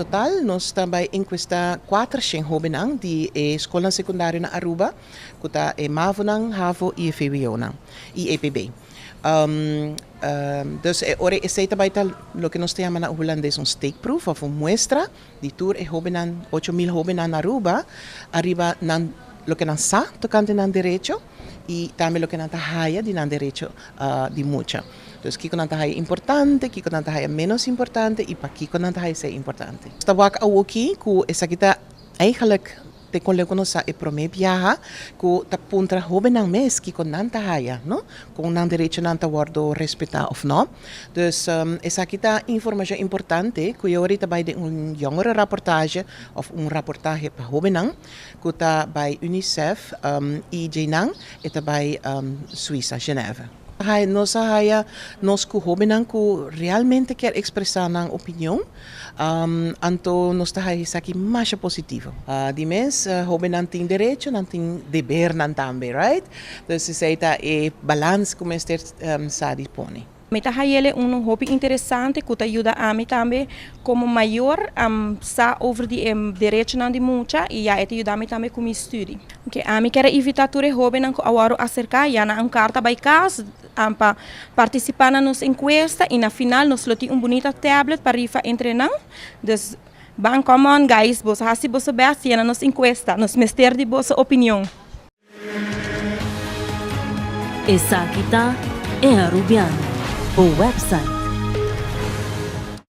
Total, nós também enquesta 400 jovens de escola secundária na Aruba, que está MAVO, HAVO e VWO e EPB. Dus ora esse também o que nós temos na holandês steekproef of muestra de tour e jovens 8.000 jovens na Aruba, arriba nan lo que nan sa tocante nan derecho e também lo que nan tahaya de nan derecho de mucha. Dus kiko nan tahaya importante, kiko nan tahaya menos importante e para kiko nan tahaya é importante. Sta wak awuki ku essa kita eigenlijk te kon sa e prome viaja ku ta puntra hoben nang mes kiko nan tahaya, no? Kung nan derecho nan ta wardo respeta of no. Dus essa kita informação importante ku yori ta bij de een jongere rapportage of een rapportage pa hoben nang ku ta bij UNICEF IJ nang eta bij Suíça, Geneve. Nós hobinan ku realmente quer expressar nang opinião, anto nós aqui mais positivo. Die mens hobinan tem direito, nan tem dever nan também, right? Dus se seita balans como este sa dispone. Meta ele hobby interessante que ajuda a mim também como maior sa over die direito na de muita e já ajuda a mim também com estudo. Okay, a mim quero evitar tudo hobby não awaro acerca já na carta by casa para participar na nossa encuesta e na final nós loti bonita tablet para rifa entre não. Dus bang come on guys, você hasi você best na nossa encuesta, nos mester de vossa opinião. Essa aqui tá é a Rubiano. O website